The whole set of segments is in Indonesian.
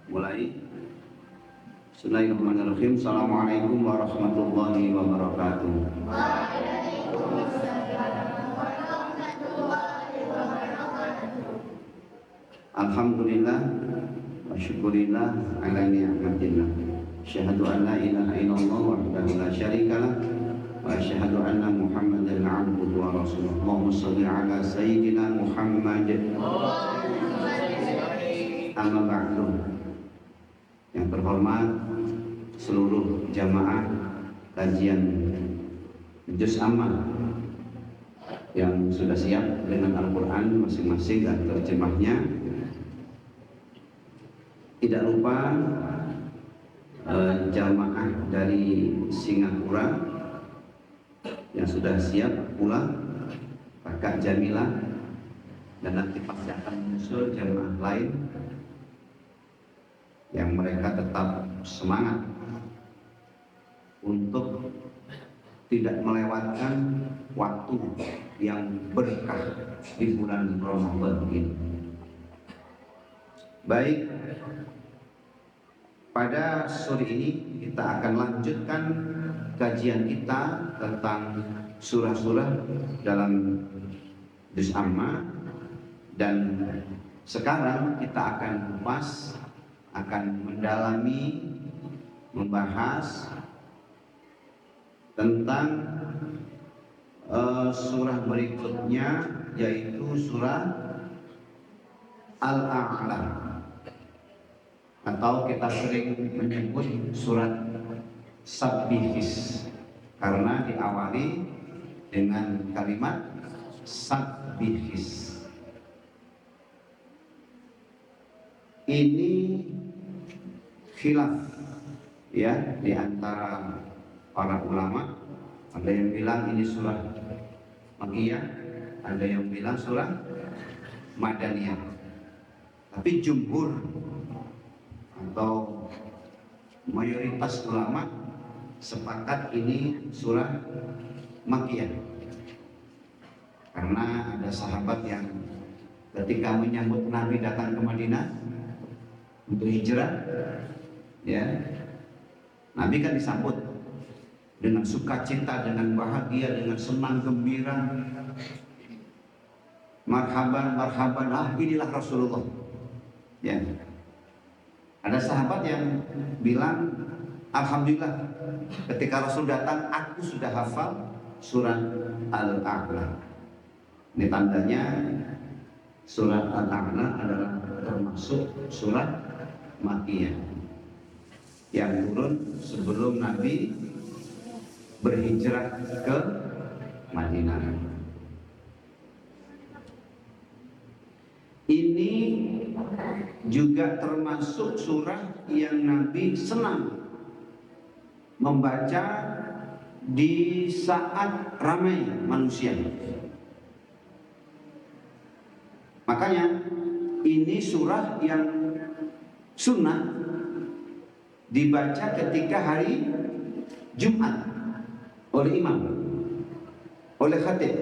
Mulai. Bismillahirrahmanirrahim. Assalamualaikum warahmatullahi wabarakatuh. Alhamdulillah wa syukurillah ala ni'matillah. Asyhadu an la ilaha illallah wahdahu la syarikalah wa asyhadu anna Muhammadan 'abduhu wa rasuluh. Allahumma shalli ala sayyidina Muhammad. Amma ba'du. Yang terhormat seluruh jamaah kajian Juz Amma yang sudah siap dengan Al-Quran masing-masing dan terjemahnya. Tidak lupa jamaah dari Singapura yang sudah siap pula, Kakak Jamila, dan nanti pasti akan menyusul jamaah lain yang mereka tetap semangat untuk tidak melewatkan waktu yang berkah di bulan Ramadan ini. Baik, pada sore ini kita akan lanjutkan kajian kita tentang surah-surah dalam Juz Amma, dan sekarang kita akan kupas, akan mendalami, membahas tentang surah berikutnya, yaitu surah Al-A'la, atau kita sering menyebut surat Sabbihis karena diawali dengan kalimat Sabbihis. Ini khilaf ya di antara para ulama. Ada yang bilang ini surah Makkiyah, ada yang bilang surah Madaniyah. Tapi jumhur atau mayoritas ulama sepakat ini surah Makkiyah, karena ada sahabat yang ketika menyambut Nabi datang ke Madinah untuk hijrah, ya, Nabi kan disambut dengan sukacita, dengan bahagia, dengan senang gembira. Marhaban, marhaban, inilah Rasulullah. Ya. Ada sahabat yang bilang, alhamdulillah, ketika Rasul datang, aku sudah hafal surat Al-A'la. Ini tandanya surat Al-A'la adalah termasuk surat Makkiyah yang turun sebelum Nabi berhijrah ke Madinah. Ini juga termasuk surah yang Nabi senang membaca di saat ramai manusia. Makanya ini surah yang sunnah dibaca ketika hari Jumat oleh imam, oleh khatib.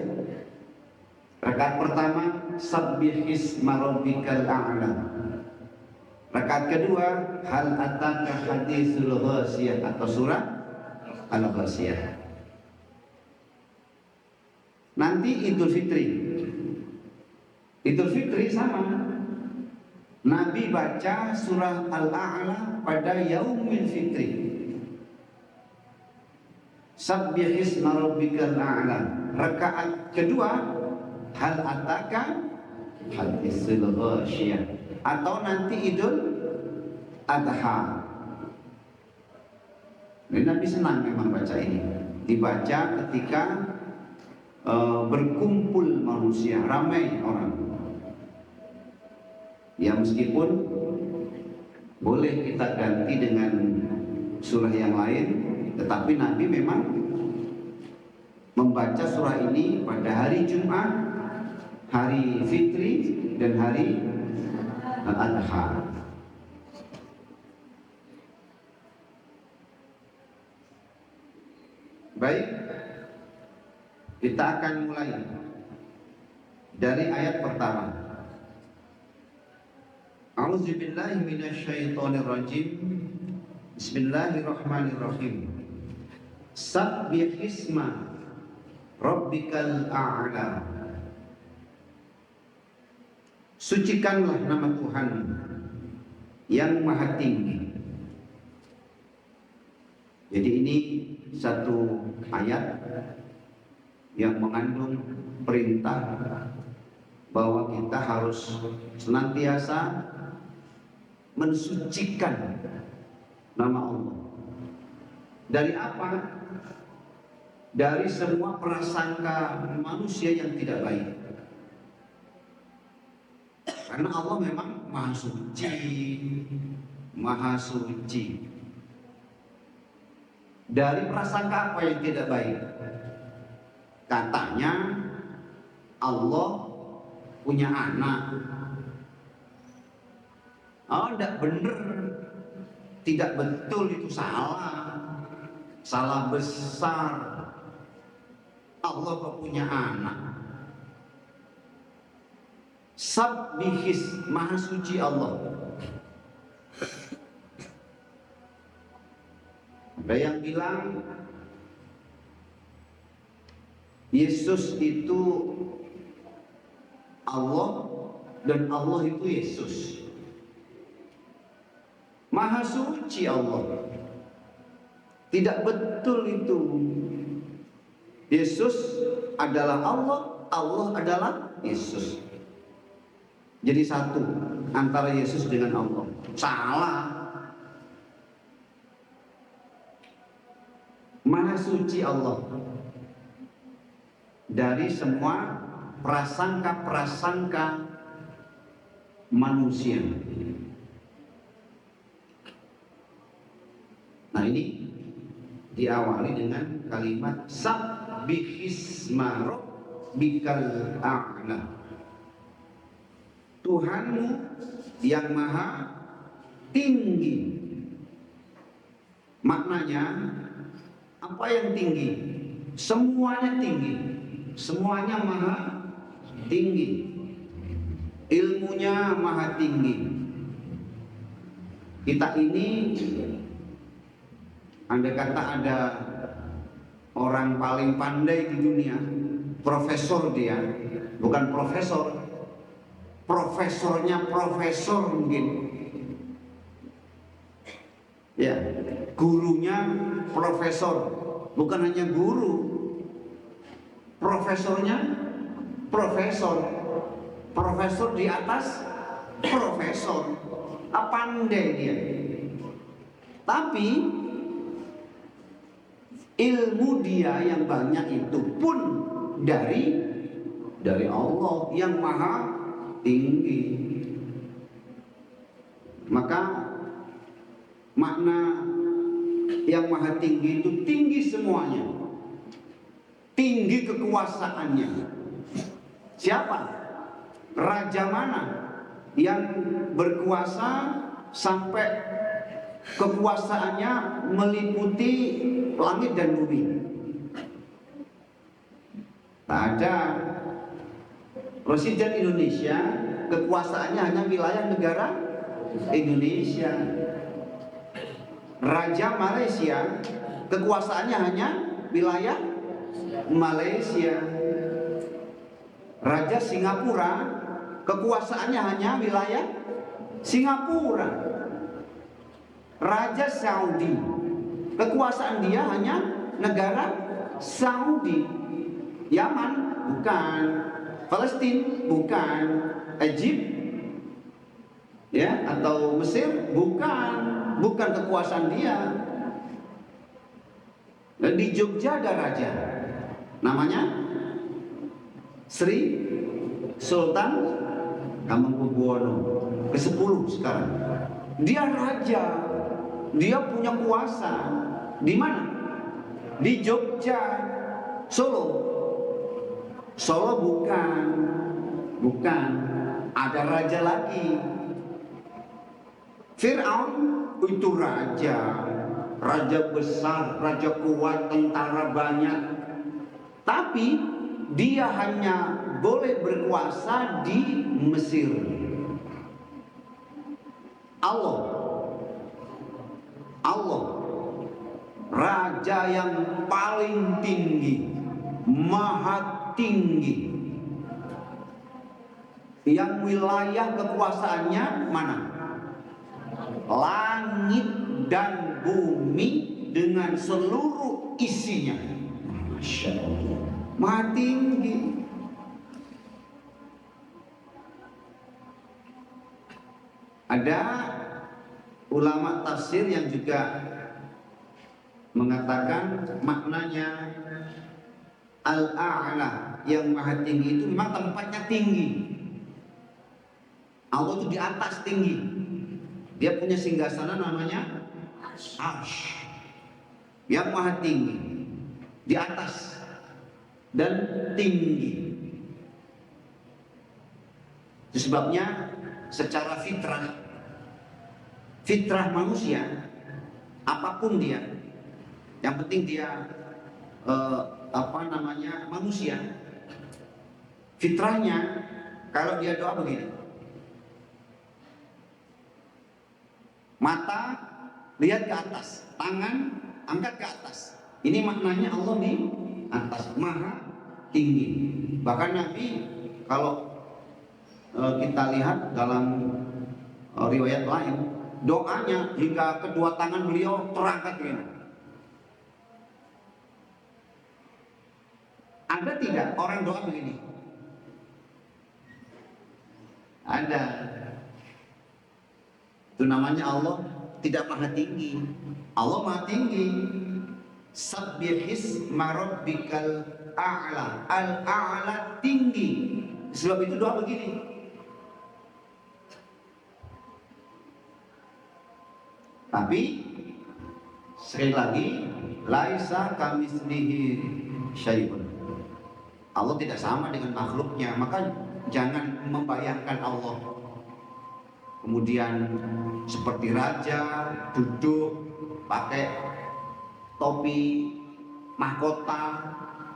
Rakaat pertama Sabbihis Rabbikal A'la. Rakaat kedua Hal ataka haditsul ghasiyah atau surah Al-Ghasiyah. Nanti Idul Fitri. Idul Fitri sama. Nabi baca surah Al-A'la pada Yaumil Fitri. Sabbihis Rabbikal A'la. Rakaat kedua Hal ataka haditsul ghasiyah, atau nanti Idul Adha. Nabi senang memang baca ini. Dibaca ketika berkumpul manusia, ramai orang. Ya, meskipun boleh kita ganti dengan surah yang lain, tetapi Nabi memang membaca surah ini pada hari Jumat, hari Fitri, dan hari Al-Adha. Baik, kita akan mulai dari ayat pertama. A'udzubillahi minasyaitonirrajim. Bismillahirrahmanirrahim. Sabbihisma rabbikal a'la. Sucikanlah nama Tuhan yang maha tinggi. Jadi ini satu ayat yang mengandung perintah bahwa kita harus senantiasa mensucikan nama Allah. Dari apa? Dari semua prasangka manusia yang tidak baik. Karena Allah memang maha suci, maha suci. Dari prasangka apa yang tidak baik? Katanya Allah punya anak. Oh, tidak benar, tidak betul, itu salah besar. Allah kok punya anak? Sabbihis, maha suci Allah. Ada yang bilang Yesus itu Allah dan Allah itu Yesus. Maha suci Allah. Tidak betul itu. Yesus adalah Allah, Allah adalah Yesus. Jadi satu antara Yesus dengan Allah. Salah. Maha suci Allah dari semua prasangka-prasangka manusia. Nah, ini diawali dengan kalimat sabbihisma rabbikal a'la. Tuhanmu yang maha tinggi. Maknanya apa yang tinggi? Semuanya tinggi. Semuanya maha tinggi. Ilmunya maha tinggi. Kita ini, andai kata ada orang paling pandai di dunia, profesor dia, bukan profesor, profesornya profesor mungkin, ya, gurunya profesor, bukan hanya guru, profesornya profesor, profesor di atas profesor, pandai dia. Tapi ilmu dia yang banyak itu pun dari Allah yang maha tinggi. Maka makna yang maha tinggi itu tinggi semuanya, tinggi kekuasaannya. Siapa? Raja mana yang berkuasa sampai kekuasaannya meliputi langit dan bumi? Tak ada. Presiden Indonesia kekuasaannya hanya wilayah negara Indonesia. Raja Malaysia kekuasaannya hanya wilayah Malaysia. Raja Singapura kekuasaannya hanya wilayah Singapura. Raja Saudi kekuasaan dia hanya negara Saudi. Yaman bukan, Palestina bukan, Egypt ya atau Mesir bukan kekuasaan dia. Dan di Jogja ada raja namanya Sri Sultan Hamengkubuwono ke-10 sekarang. Dia raja, dia punya kuasa. Di mana? Di Jogja. Solo bukan, ada raja lagi. Fir'aun itu raja besar, raja kuat, tentara banyak. Tapi dia hanya boleh berkuasa di Mesir. Allah, Allah, Raja yang paling tinggi, maha tinggi, yang wilayah kekuasaannya mana? Langit dan bumi dengan seluruh isinya. Masya Allah, maha tinggi. Ada ulama tafsir yang juga mengatakan maknanya Al-A'la, yang maha tinggi itu memang tempatnya tinggi. Allah itu di atas tinggi. Dia punya singgasana namanya Arsy, yang maha tinggi, di atas dan tinggi. Itu sebabnya secara fitrah manusia, apapun dia, yang penting dia manusia, fitrahnya kalau dia doa begini, mata lihat ke atas, tangan angkat ke atas. Ini maknanya Allah di atas, maha tinggi. Bahkan Nabi kalau kita lihat dalam riwayat lain, doanya hingga kedua tangan beliau terangkat begini. Ada tidak orang doa begini? Ada. Itu namanya Allah tidak maha tinggi. Allah maha tinggi. Sabbihis marabbikal a'la. Al-a'la tinggi. Sebab itu doa begini. Tapi sekali lagi, laisa kamitslihi syai'un. Allah tidak sama dengan makhluknya, maka jangan membayangkan Allah kemudian seperti raja duduk pakai topi mahkota,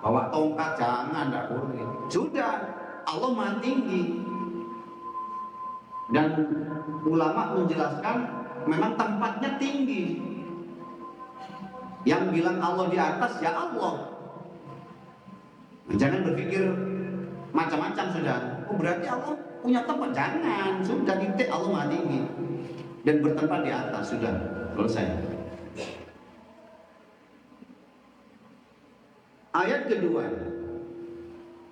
bawa tongkat, jangan, tidak boleh. Sudah, Allah maha tinggi. Dan ulama menjelaskan memang tempatnya tinggi. Yang bilang Allah di atas ya Allah. Jangan berpikir macam-macam sudah. Oh berarti Allah punya tempat, jangan. Sudah titik, Allah maha tinggi dan bertempat di atas, sudah selesai. Ayat kedua,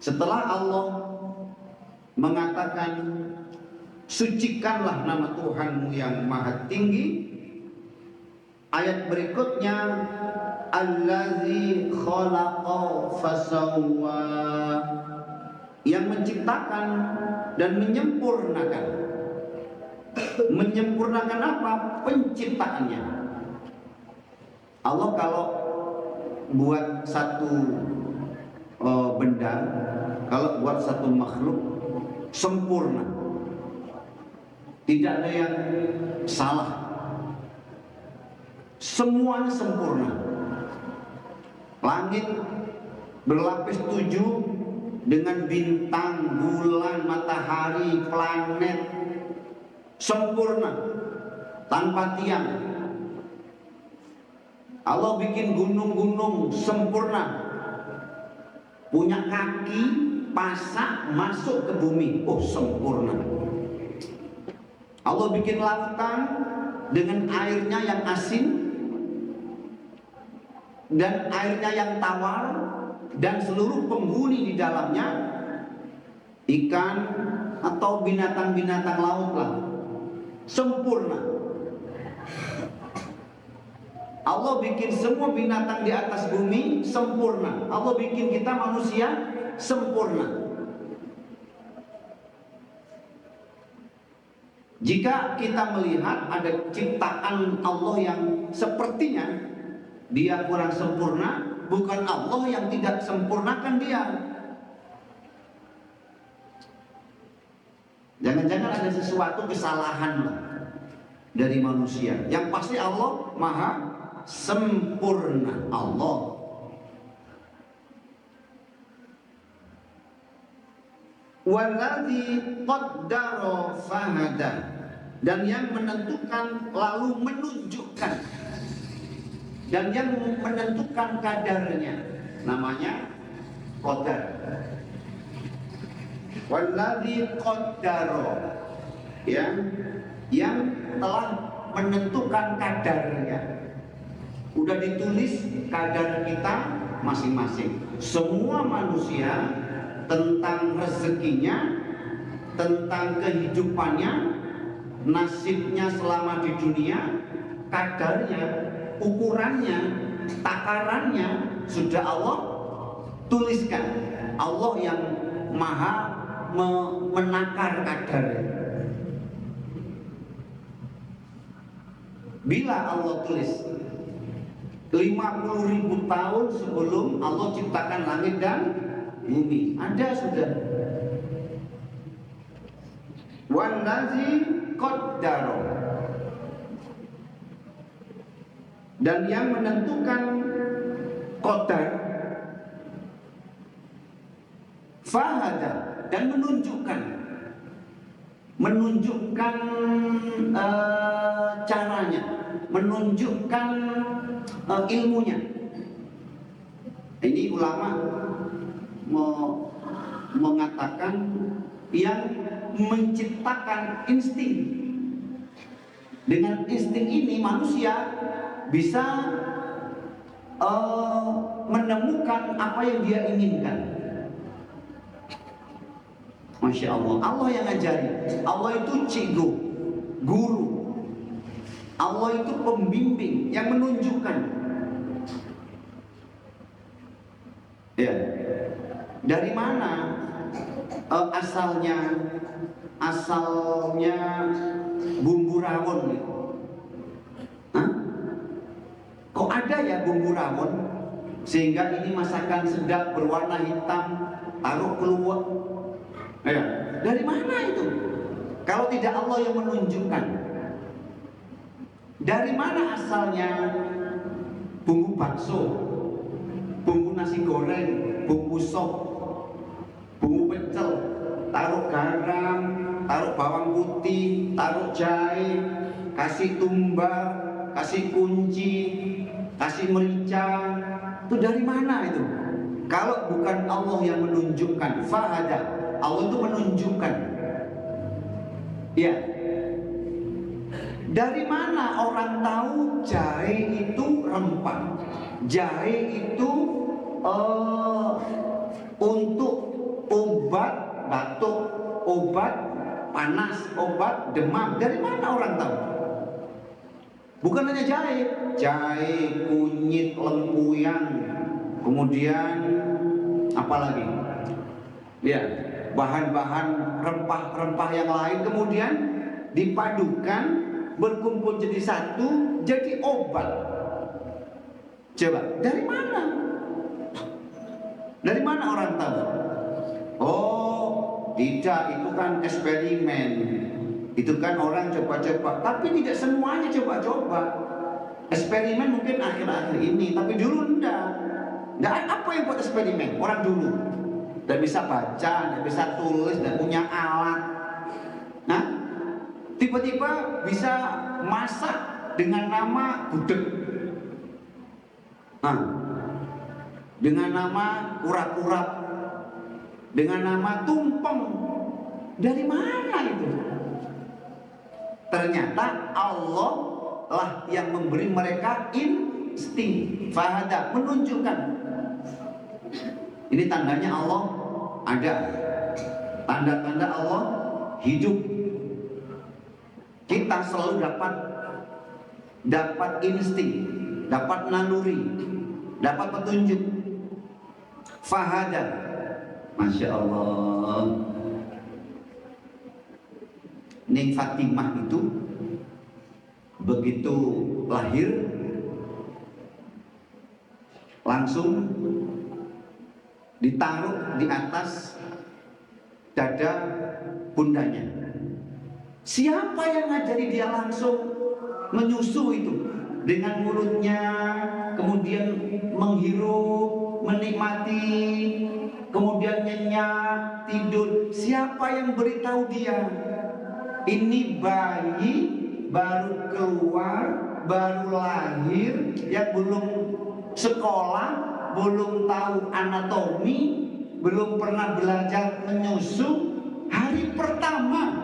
setelah Allah mengatakan sucikanlah nama Tuhanmu yang maha tinggi, ayat berikutnya allazi khalaqa fasawwa, yang menciptakan dan menyempurnakan. Menyempurnakan apa? Penciptaannya. Allah kalau buat satu benda, kalau buat satu makhluk sempurna, tidak ada yang salah, semuanya sempurna. Langit berlapis 7 dengan bintang, bulan, matahari, planet, sempurna, tanpa tiang. Allah bikin gunung-gunung sempurna, punya kaki, pasak, masuk ke bumi, oh sempurna. Allah bikin lautan dengan airnya yang asin dan airnya yang tawar, dan seluruh penghuni di dalamnya, ikan atau binatang-binatang laut lah, sempurna. Allah bikin semua binatang di atas bumi sempurna. Allah bikin kita manusia sempurna. Jika kita melihat ada ciptaan Allah yang sepertinya dia kurang sempurna, bukan Allah yang tidak sempurnakan dia. Jangan-jangan ada sesuatu kesalahan dari manusia. Yang pasti Allah maha sempurna. Allah walladzi qaddara fahada, dan yang menentukan lalu menunjukkan, dan yang menentukan kadarnya namanya qadar. Walladzi qaddaro, yang telah menentukan kadarnya. Udah ditulis kadar kita masing-masing. Semua manusia tentang rezekinya, tentang kehidupannya, nasibnya selama di dunia, kadarnya, ukurannya, takarannya sudah Allah tuliskan. Allah yang maha menakar kadarnya. Bila Allah tulis 50.000 tahun sebelum Allah ciptakan langit dan bumi, ada sudah. Wallazi qaddaro, dan yang menentukan qadar, fahada, dan menunjukkan caranya, menunjukkan ilmunya. Ini ulama mengatakan yang menciptakan insting. Dengan insting ini manusia bisa menemukan apa yang dia inginkan. Masya Allah, Allah yang ngajari. Allah itu cikgu, guru. Allah itu pembimbing yang menunjukkan. Ya, dari mana asalnya bumbu rawon gitu? Hah? Kok ada ya bumbu rawon sehingga ini masakan sedap berwarna hitam, taruh keluar? Ya, dari mana itu? Kalau tidak Allah yang menunjukkan. Dari mana asalnya bumbu bakso, bumbu nasi goreng, bumbu sop, bumbu pecel, taruh garam, taruh bawang putih, taruh jahe, kasih tumbar, kasih kunci, kasih merica. Itu dari mana itu? Kalau bukan Allah yang menunjukkan, fahada, Allah itu menunjukkan. Ya. Dari mana orang tahu jahe itu rempah? Jahe itu untuk obat batuk, obat panas, obat demam. Dari mana orang tahu? Bukan hanya jahe, kunyit, lempuyang, kemudian apa lagi? Ya, bahan-bahan rempah-rempah yang lain kemudian dipadukan, berkumpul jadi satu, jadi obat. Coba, dari mana? Dari mana orang tahu? Oh, tidak, itu kan eksperimen. Itu kan orang coba-coba, tapi tidak semuanya coba-coba. Eksperimen mungkin akhir-akhir ini, tapi dulu enggak. Apa yang buat eksperimen? Orang dulu tidak bisa baca, tidak bisa tulis, tidak punya alat. Nah, tiba-tiba bisa masak dengan nama gudeg, dengan nama urat-urat, dengan nama tumpeng. Dari mana itu? Ternyata Allah lah yang memberi mereka insting, fahada, menunjukkan. Ini tandanya Allah ada, tanda-tanda Allah hidup. Kita selalu dapat insting, dapat naluri, dapat petunjuk. Fahada, Masya Allah. Ning Fatimah itu begitu lahir langsung ditaruh di atas dada bundanya. Siapa yang ngajari dia langsung menyusu itu dengan mulutnya, kemudian menghirup, menikmati, kemudian nyenyak, tidur? Siapa yang beritahu dia? Ini bayi baru keluar, baru lahir, yang belum sekolah, belum tahu anatomi, belum pernah belajar menyusu. Hari pertama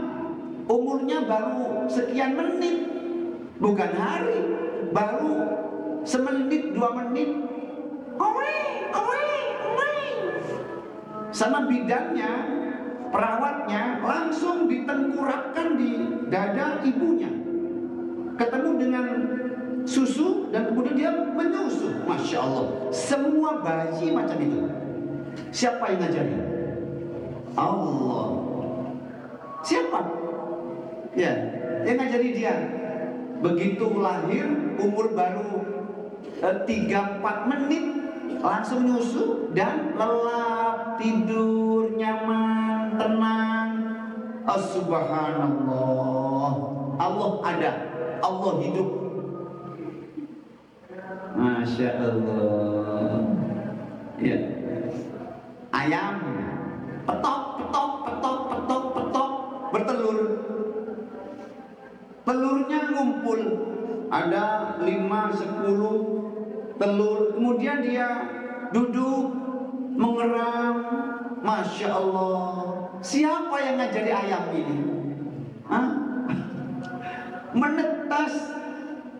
umurnya baru sekian menit, bukan hari, baru semenit 2 menit. Sama bidannya, perawatnya langsung ditengkurapkan di dada ibunya, ketemu dengan susu dan kemudian dia menyusu. Masya Allah, semua bayi macam itu. Siapa yang ngajarin? Allah. Siapa? Ya, yang ngajari dia. Begitu lahir, umur baru 3-4 menit, langsung nyusu dan lelap, tidur nyaman, tenang. Subhanallah. Allah ada, Allah hidup. Masya Allah. Ya. Ayam petok bertelur. Telurnya ngumpul, ada 5-10 telur. Kemudian dia duduk mengeram. Masya Allah. Siapa yang ngajari ayam ini? Hah? Menetas.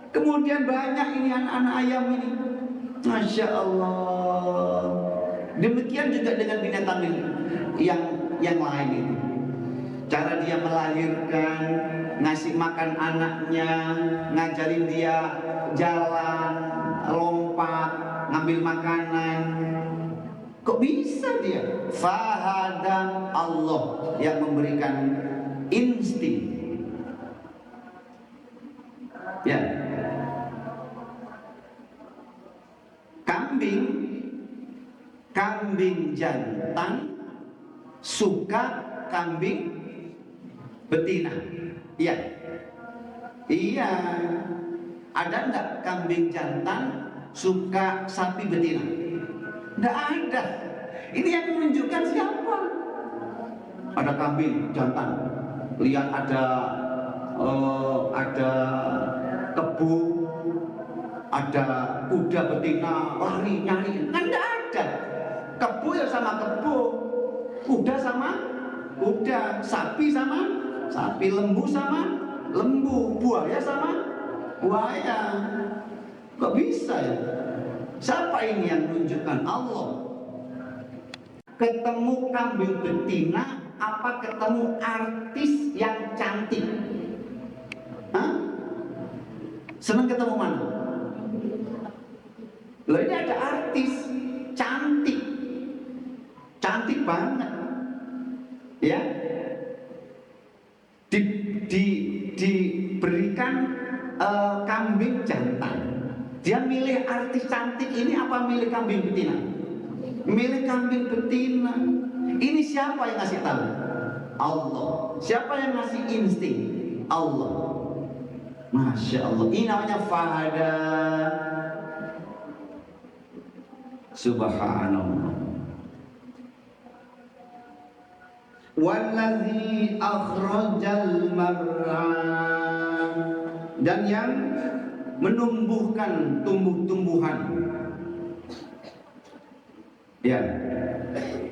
Kemudian banyak ini anak-anak ayam ini. Masya Allah. Demikian juga dengan binatang yang lain itu. Cara dia melahirkan, ngasih makan anaknya, ngajarin dia jalan, lompat, ngambil makanan. Kok bisa dia? Fahada, Allah yang memberikan insting. Ya. Kambing jantan suka kambing betina. Iya. Iya. Ada enggak kambing jantan suka sapi betina? Enggak ada. Ini yang menunjukkan siapa? Ada kambing jantan, lihat ada kebo, ada kuda betina lari nyari. Kan enggak ada. Kebo ya sama kebo, kuda sama kuda, sapi sama sapi, lembu sama lembu, buaya sama buaya. Kok bisa ya? Siapa ini yang menunjukkan? Allah. Ketemu kambing betina apa ketemu artis yang cantik? Hah? Senang ketemu mana? Loh, ini ada artis cantik, cantik banget, ya. Diberikan kambing jantan. Dia milih artis cantik ini apa milih kambing betina? Milih kambing betina. Ini siapa yang ngasih tahu? Allah. Siapa yang ngasih insting? Allah. Masya Allah. Ini namanya fahada. Subhanallah. Wallazi akhrajal mar'a, dan yang menumbuhkan tumbuh-tumbuhan. Ya,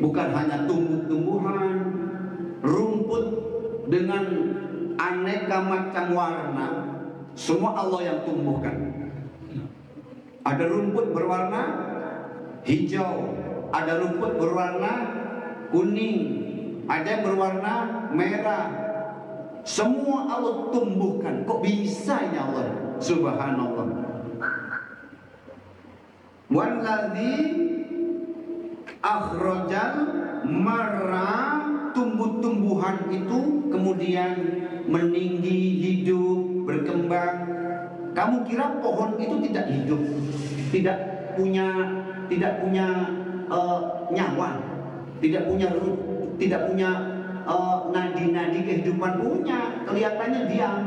bukan hanya tumbuh-tumbuhan, rumput dengan aneka macam warna, semua Allah yang tumbuhkan. Ada rumput berwarna hijau, ada rumput berwarna kuning, ada yang berwarna merah. Semua Allah tumbuhkan. Kok bisa ini Allah? Subhanallah. Wallazi akhrajal mar'a, tumbuh-tumbuhan itu kemudian meninggi, hidup, berkembang. Kamu kira pohon itu tidak hidup, tidak punya nyawa, tidak punya nadi-nadi kehidupan? Punya, kelihatannya diam,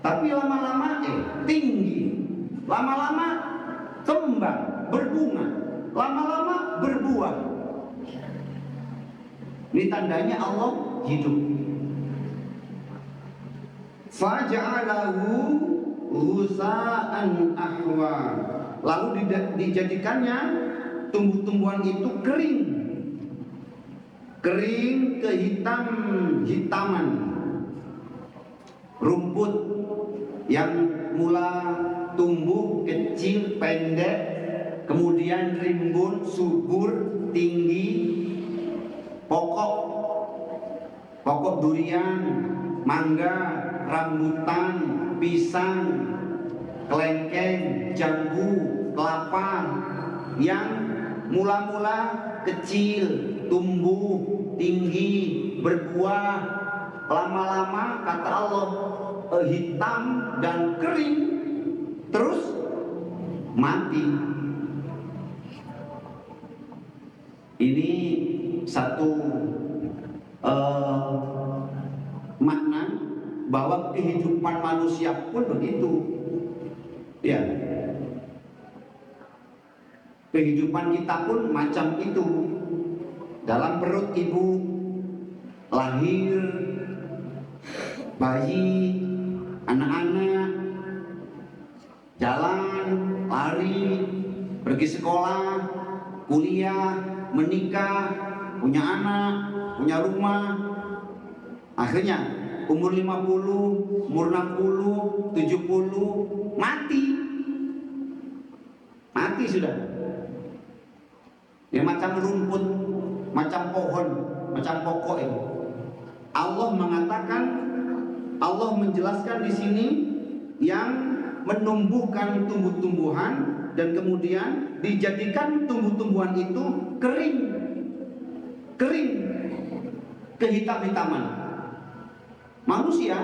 tapi lama-lama tinggi, lama-lama kembang, berbunga, lama-lama berbuah. Ini tandanya Allah hidup. faja'alahu husa'an ahwa, lalu dijadikannya tumbuh-tumbuhan itu kering kehitaman, rumput yang mula tumbuh kecil pendek, kemudian rimbun subur tinggi, pokok durian, mangga, rambutan, pisang, kelengkeng, jambu, kelapa yang mula-mula kecil, tumbuh, tinggi, berbuah, lama-lama kata Allah hitam dan kering, terus mati. Ini satu makna bahwa kehidupan manusia pun begitu, ya. Kehidupan kita pun macam itu. Dalam perut ibu lahir bayi, anak-anak, jalan, lari, pergi sekolah, kuliah, menikah, punya anak, punya rumah. Akhirnya umur 50, umur 60, 70 mati sudah. Ya macam rumput, macam pohon, macam pokok ini. Allah mengatakan, Allah menjelaskan di sini yang menumbuhkan tumbuh-tumbuhan dan kemudian dijadikan tumbuh-tumbuhan itu kering, kehitam-hitaman. Manusia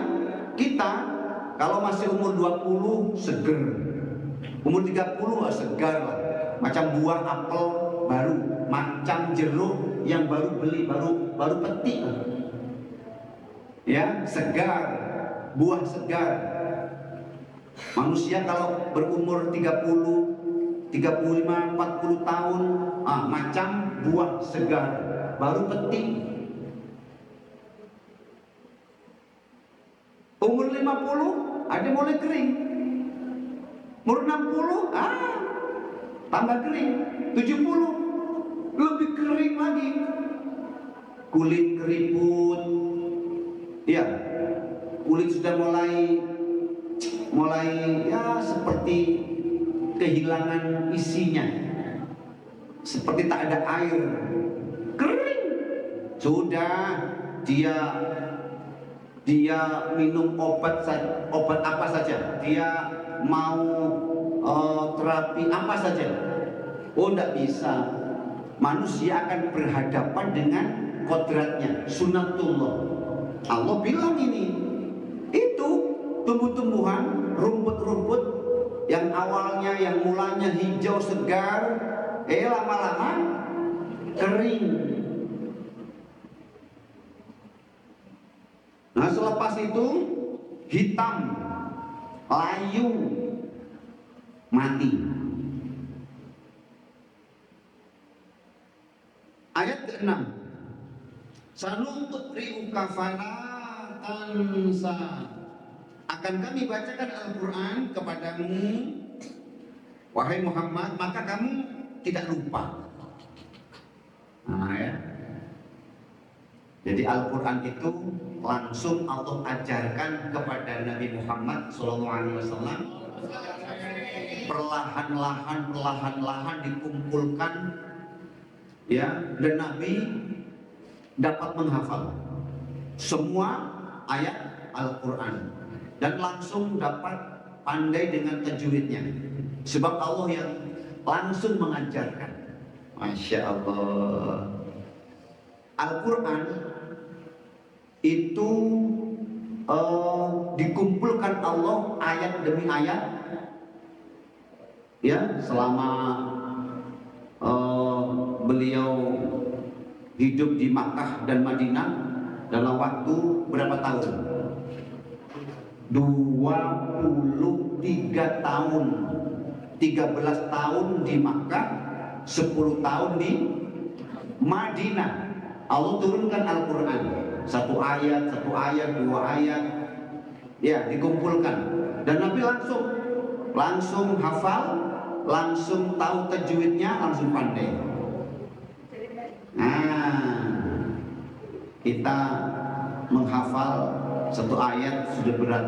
kita kalau masih umur 20 seger, umur 30 segar lah, macam buah apel baru, macam jeruk yang baru beli, baru petik, ya, segar, buah segar. Manusia kalau berumur 30, 35, 40 tahun, macam buah segar, baru petik. Umur 50 ada mulai kering, umur 60 tambah kering, 70 lebih kering lagi, kulit keriput, ya, kulit sudah mulai ya seperti kehilangan isinya, seperti tak ada air, kering. Sudah dia minum obat apa saja, dia mau terapi apa saja, tidak bisa. Manusia akan berhadapan dengan kodratnya, sunatullah. Allah bilang ini, itu tumbuh-tumbuhan, rumput-rumput yang awalnya, yang mulanya hijau segar, lama-lama kering. Nah selepas itu hitam, layu, mati. Ayat ke-6, sanuqri'uka fala tansa, akan kami bacakan Al-Quran kepadamu wahai Muhammad, maka kamu tidak lupa. Ya. Jadi Al-Quran itu langsung Allah ajarkan kepada Nabi Muhammad SAW, perlahan-lahan dikumpulkan, ya, dan Nabi dapat menghafal semua ayat Al-Quran dan langsung dapat pandai dengan tajwidnya, sebab Allah yang langsung mengajarkan. Masya Allah. Al-Quran itu dikumpulkan Allah ayat demi ayat, ya, selama beliau hidup di Makkah dan Madinah dalam waktu berapa tahun? 23 tahun, 13 tahun di Makkah, 10 tahun di Madinah. Allah turunkan Al-Quran, satu ayat, 2 ayat, Ya, dikumpulkan. Dan Nabi langsung hafal, langsung tahu tajwidnya, langsung pandai. Nah, kita menghafal satu ayat sudah berat,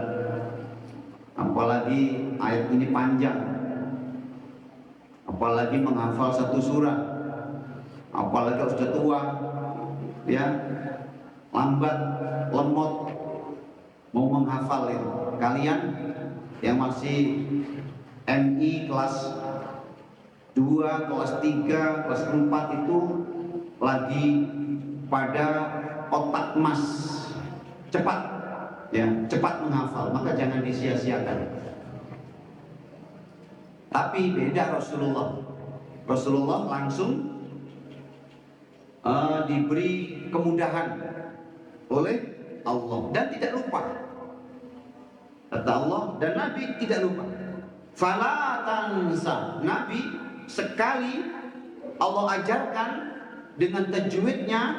apalagi ayat ini panjang, apalagi menghafal satu surat, apalagi sudah tua, ya, lambat, lemot mau menghafal itu. Kalian yang masih MI kelas 2, kelas 3, kelas 4 itu lagi pada otak emas, cepat, ya, cepat menghafal, maka jangan disia-siakan. Tapi beda Rasulullah langsung diberi kemudahan oleh Allah dan tidak lupa. Kata Allah dan Nabi tidak lupa. Fala tansa, Nabi sekali Allah ajarkan dengan tajwidnya,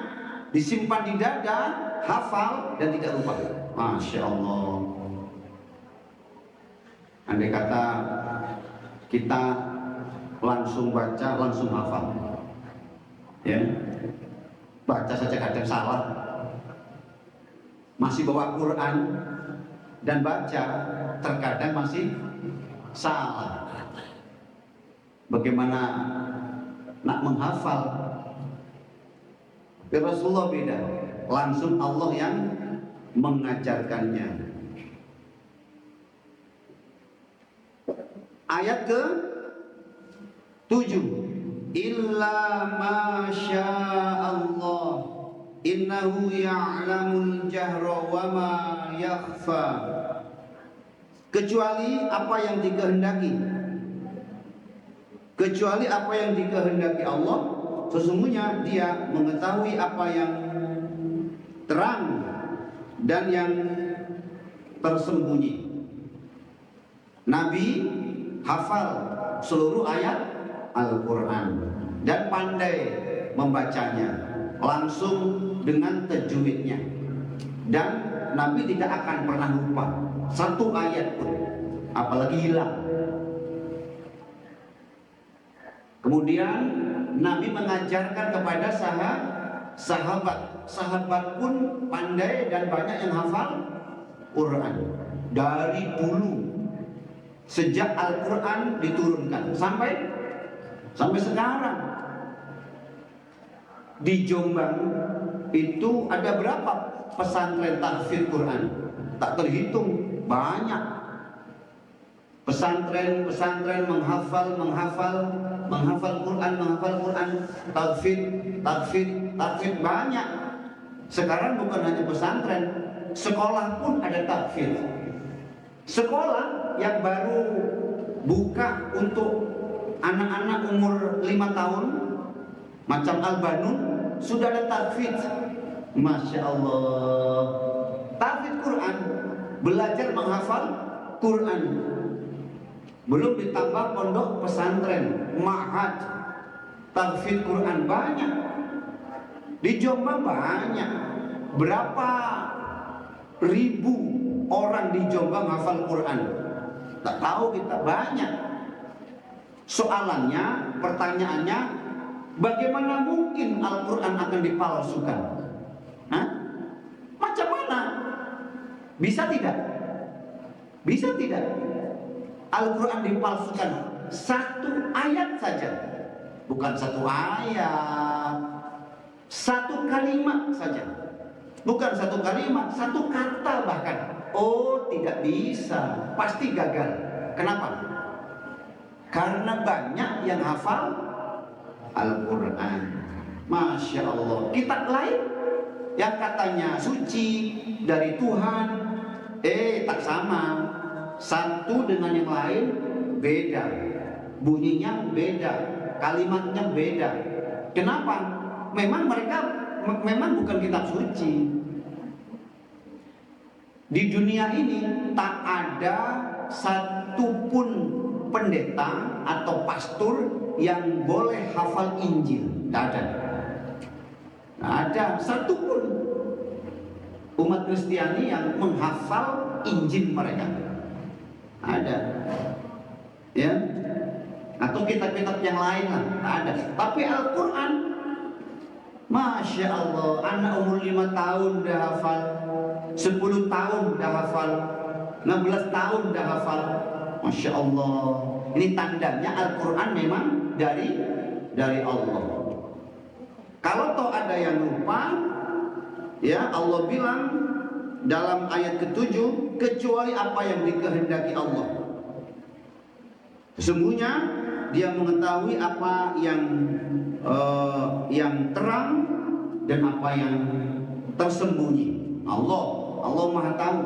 disimpan di dada, hafal dan tidak lupa. Masya Allah. Andai kata kita langsung baca, langsung hafal, ya, baca saja kadang salah, masih bawa Quran dan baca terkadang masih salah. Bagaimana nak menghafal? Rasulullah beda, langsung Allah yang mengajarkannya. Ayat ke 7, illa masya Allah innahu ya'lamul jahra wa ma yakhfa, kecuali apa yang dikehendaki, kecuali apa yang dikehendaki Allah, sesungguhnya Dia mengetahui apa yang terang dan yang tersembunyi. Nabi hafal seluruh ayat Al-Quran dan pandai membacanya langsung dengan tajwidnya, dan Nabi tidak akan pernah lupa satu ayat pun, apalagi hilang. Kemudian Nabi mengajarkan kepada sahabat pun pandai dan banyak yang hafal Quran dari dulu, sejak Al-Quran diturunkan sampai sekarang. Di Jombang itu ada berapa pesantren tahfidz Quran? Tak terhitung, banyak. Pesantren menghafal Quran, tahfidz banyak. Sekarang bukan hanya pesantren, sekolah pun ada tahfidz. Sekolah yang baru buka untuk anak-anak umur 5 tahun macam Al-Banun sudah ada tahfidz. Masya Allah, tahfidz Quran, belajar menghafal Quran. Belum ditambah pondok pesantren, ma'had, tahfidz Quran banyak. Di Jombang banyak. Berapa ribu orang di Jombang hafal Quran? Tak tahu kita, banyak. Soalannya, pertanyaannya, bagaimana mungkin Al-Quran akan dipalsukan? Hah? Macam mana? Bisa tidak? Bisa tidak Al-Quran dipalsukan? Satu ayat saja, bukan satu ayat, satu kalimat saja, bukan satu kalimat, satu kata bahkan. Oh, tidak bisa, pasti gagal. Kenapa? Karena banyak yang hafal Al-Quran. Masya Allah. Kitab lain yang katanya suci dari Tuhan, tak sama. Satu dengan yang lain beda, bunyinya beda, kalimatnya beda. Kenapa? Memang bukan kitab suci. Di dunia ini tak ada satupun pendeta atau pastor yang boleh hafal Injil. Tidak ada. Tidak ada satupun. umat Kristiani yang menghafal Injil mereka. Ada, ya, atau kitab-kitab yang lain lah, ada. Tapi Al-Quran, Masya Allah, anak umur 5 tahun dah hafal, 10 tahun dah hafal, 16 tahun dah hafal. Masya Allah. Ini tandanya Al-Quran memang dari Allah. Kalau toh ada yang lupa, ya Allah bilang dalam ayat ke-7, kecuali apa yang dikehendaki Allah. Sesungguhnya dia mengetahui apa yang terang dan apa yang tersembunyi. Allah Maha tahu.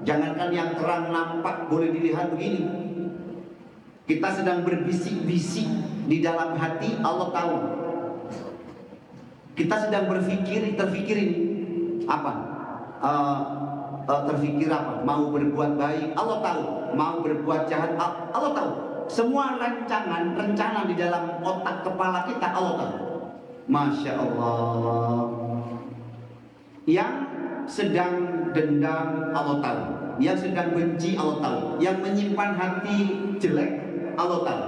Jangankan yang terang nampak boleh dilihat begini. Kita sedang berbisik-bisik di dalam hati, Allah tahu. Kita sedang terfikir ini apa? Terfikir apa? Mau berbuat baik, Allah tahu. Mau berbuat jahat, Allah tahu. Semua rencana di dalam otak kepala kita, Allah tahu. Masya Allah. Yang sedang dendam, Allah tahu. Yang sedang benci, Allah tahu. Yang menyimpan hati jelek, Allah tahu.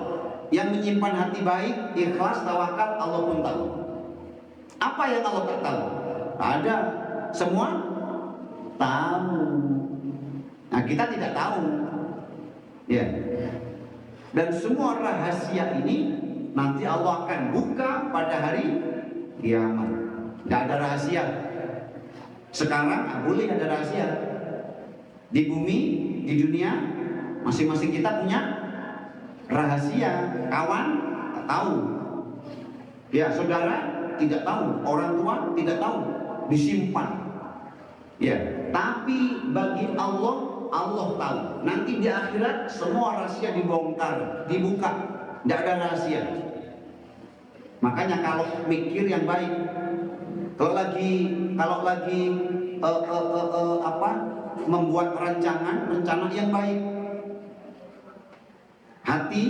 Yang menyimpan hati baik, ikhlas, tawakal, Allah pun tahu. Apa yang Allah tak tahu? Ada. Semua tahu. Nah, kita tidak tahu. Ya. Dan semua rahasia ini nanti Allah akan buka pada hari kiamat. Tidak ada rahasia. Sekarang boleh ada rahasia. Di bumi, di dunia, masing-masing kita punya rahasia. Kawan tak tahu. Ya, saudara tidak tahu, orang tua tidak tahu, disimpan. Ya, tapi bagi Allah, Allah tahu. Nanti di akhirat semua rahasia dibongkar, dibuka, tidak ada rahasia. Makanya kalau mikir yang baik, kalau lagi membuat rencana yang baik. Hati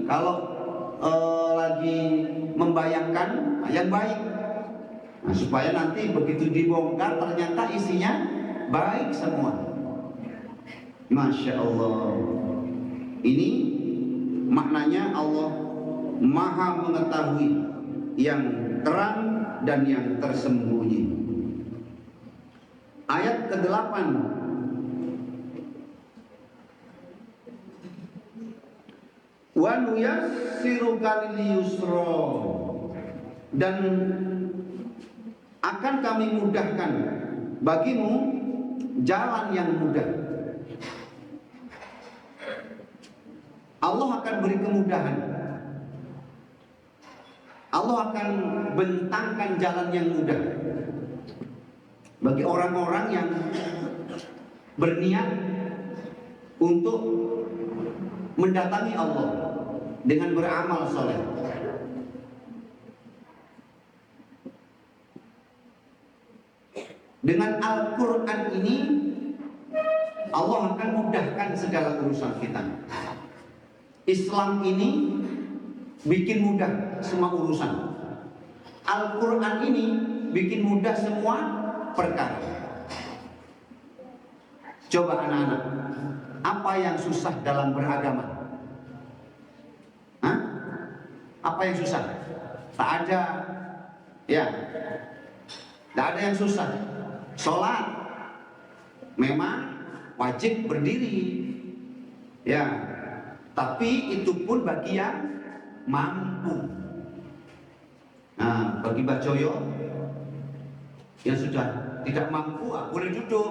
kalau lagi membayangkan yang baik. Nah, supaya nanti begitu dibongkar ternyata isinya baik semua. Masya Allah. Ini maknanya Allah Maha mengetahui yang terang dan yang tersembunyi. Ayat ke-8. Wa nuyassiruka lil yusra, dan akan kami mudahkan bagimu jalan yang mudah. Allah akan beri kemudahan. Allah akan bentangkan jalan yang mudah bagi orang-orang yang berniat untuk mendatangi Allah dengan beramal soleh. Dengan Al-Quran ini Allah akan mudahkan segala urusan kita. Islam ini bikin mudah semua urusan. Al-Quran ini bikin mudah semua perkara. Coba anak-anak, apa yang susah dalam beragama? Hah? Apa yang susah? Tak ada. Ya, tak ada yang susah. Sholat memang wajib berdiri, ya, tapi itu pun bagi yang mampu. Nah, bagi Mbak Joyo yang sudah tidak mampu, boleh duduk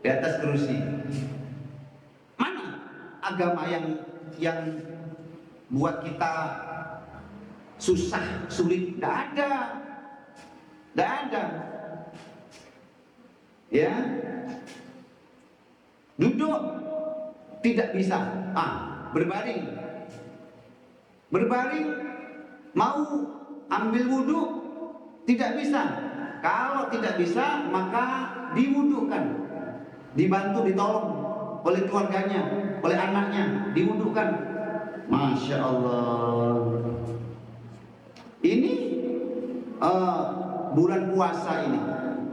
di atas kursi. Mana agama yang buat kita susah, sulit? Tidak ada, tidak ada. Ya, duduk tidak bisa. Berbaring, mau ambil wudhu tidak bisa. Kalau tidak bisa maka diwudhukan, dibantu, ditolong oleh keluarganya, oleh anaknya, diwudhukan. Masya Allah. Ini bulan puasa ini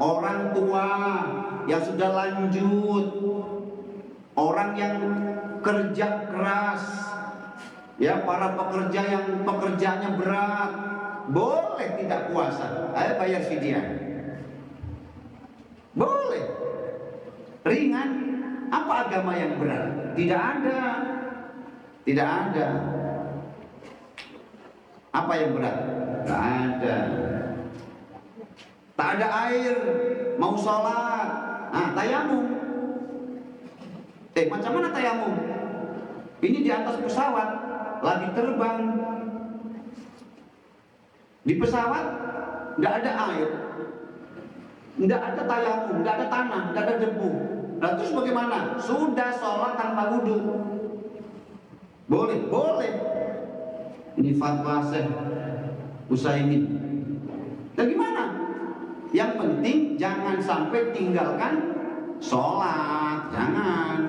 orang tua yang sudah lanjut, orang yang kerja keras, ya, para pekerja yang pekerjaannya berat, boleh tidak puasa, ayo bayar fidyah. Boleh. Ringan. Apa agama yang berat? Tidak ada. Tidak ada. Apa yang berat? Tidak ada. Tak ada air, mau sholat, tayamum. Macam mana tayamum? Ini di atas pesawat, lagi terbang. Di pesawat nggak ada air, nggak ada tayamum, nggak ada tanah, nggak ada debu. Nah, terus bagaimana? Sudah sholat tanpa wudhu. Boleh, boleh. Ini fatwa Syekh Utsaimin. Nah, gimana? Yang penting jangan sampai tinggalkan sholat, jangan.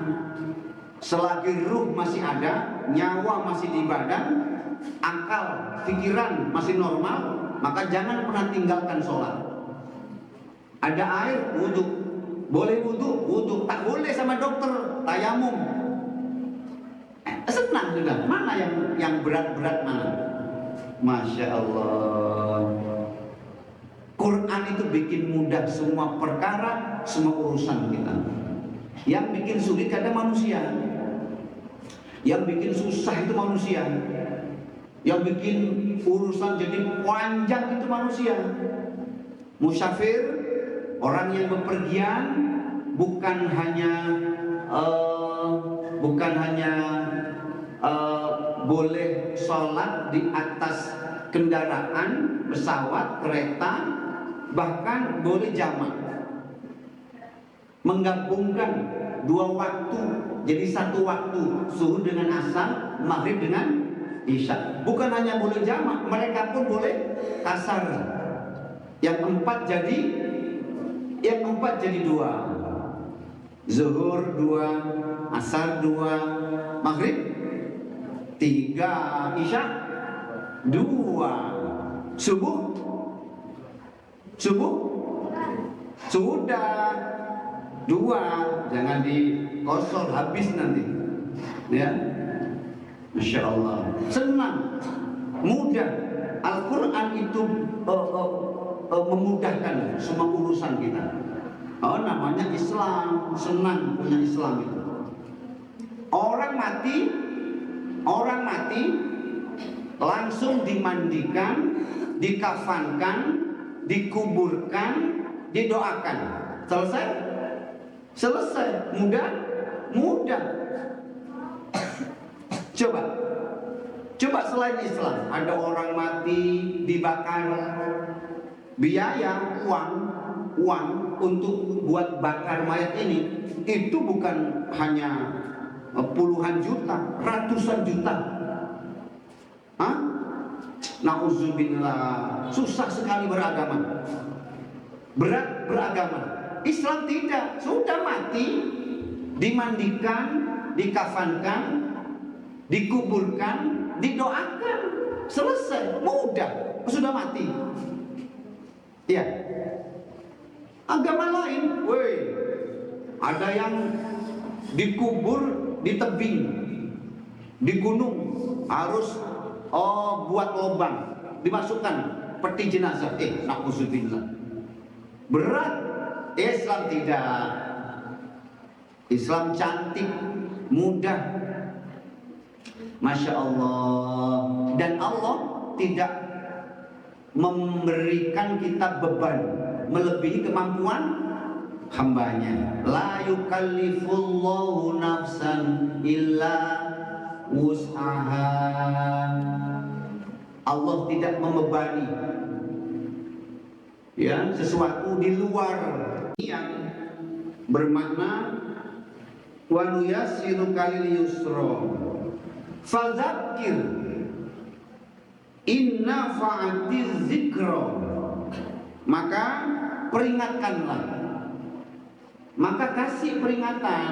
Selagi ruh masih ada, nyawa masih di badan, akal, pikiran masih normal, maka jangan pernah tinggalkan sholat. Ada air, wudhu. Boleh wudhu, wudhu. Tak boleh sama dokter, tayamum. Senang sudah. Mana yang berat-berat mana? Masya Allah. Quran itu bikin mudah semua perkara, semua urusan kita. Yang bikin sulit ada manusia. Yang bikin susah itu manusia. Yang bikin urusan jadi panjang itu manusia. Musafir, orang yang bepergian, bukan hanya boleh sholat di atas kendaraan, pesawat, kereta, bahkan boleh jamak, menggabungkan dua waktu jadi satu waktu, zuhur dengan asar, maghrib dengan isya. Bukan hanya boleh jamak, mereka pun boleh kasar. Yang empat jadi dua, zuhur dua, asar dua, maghrib tiga, isya dua, subuh sudah dua, jangan dikosor habis nanti, ya. Masya Allah, senang, mudah. Al-Quran itu memudahkan semua urusan kita. Namanya Islam, senang punya Islam itu. Orang mati langsung dimandikan, dikafankan, dikuburkan, didoakan. Selesai. Mudah. Coba selain Islam, ada orang mati dibakar, biaya uang untuk buat bakar mayat ini itu bukan hanya puluhan juta, ratusan juta. Nauzubillah, susah sekali beragama, berat beragama. Islam tidak, sudah mati, dimandikan, dikafankan, dikuburkan, didoakan, selesai, mudah, sudah mati. Ya. Agama lain, ada yang dikubur di tebing, di gunung, harus buat lubang, dimasukkan peti jenazah. Nauzubillah, berat. Islam tidak. Islam cantik, mudah, Masya Allah. Dan Allah tidak memberikan kita beban melebihi kemampuan hambanya. La yukallifullahu nafsan illa wus'aha. Allah tidak membebani sesuatu di luar, yang bermakna wa nuyassiruka lil yusra fadzakir inna fa'atiz zikra. Maka peringatkanlah, maka kasih peringatan.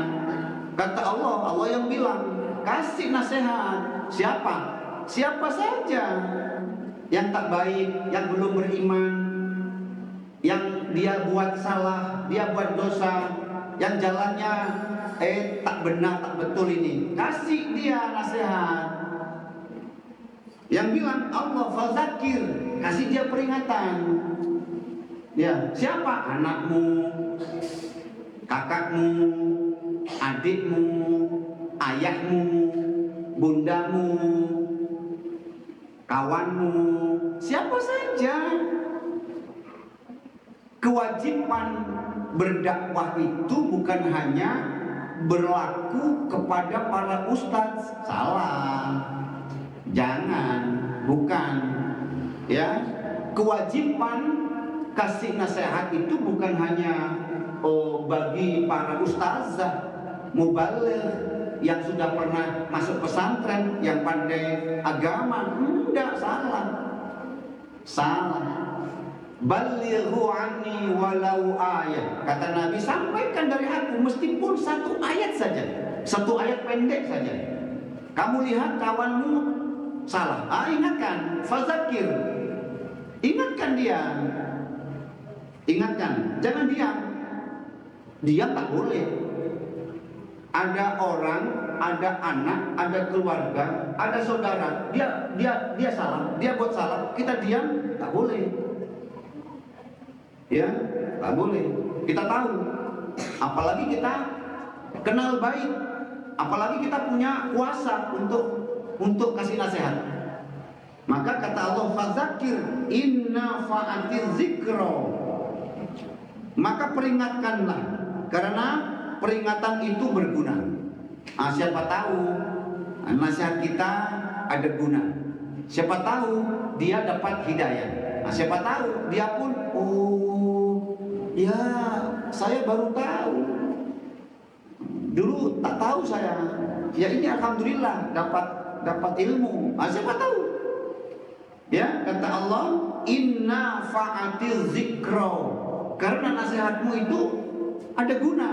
Kata Allah yang bilang, kasih nasihat. Siapa saja yang tak baik, yang belum beriman, yang dia buat salah, dia buat dosa, yang jalannya tak benar, tak betul ini, kasih dia nasihat. Yang bilang Allah fazakir, kasih dia peringatan. Ya, siapa? Anakmu, kakakmu, adikmu, ayahmu, bundamu, kawanmu, siapa saja. Kewajiban berdakwah itu bukan hanya berlaku kepada para ustadz, salah, jangan, bukan, ya. Kewajiban kasih nasihat itu bukan hanya bagi para ustazah, mubaligh yang sudah pernah masuk pesantren, yang pandai agama, enggak, salah. Balighu anni walau ayat, kata Nabi, sampaikan dari aku meskipun satu ayat saja, satu ayat pendek saja. Kamu lihat kawanmu salah, ingatkan, fazakir, ingatkan dia, ingatkan, jangan diam. Diam tak boleh. Ada orang, ada anak, ada keluarga, ada saudara, dia salah, dia buat salah, kita diam, tak boleh. Ya, tak boleh. Kita tahu, apalagi kita kenal baik, apalagi kita punya kuasa untuk kasih nasihat. Maka kata Allah, fazakir inna fa'atiz zikro, maka peringatkanlah, karena peringatan itu berguna. Siapa tahu nasihat kita ada guna, siapa tahu dia dapat hidayah. Siapa tahu dia pun, ya saya baru tahu, dulu tak tahu saya, ya ini alhamdulillah dapat ilmu. Siapa tahu, ya. Kata Allah, inna fa'atiz zikro, karena nasihatmu itu ada guna,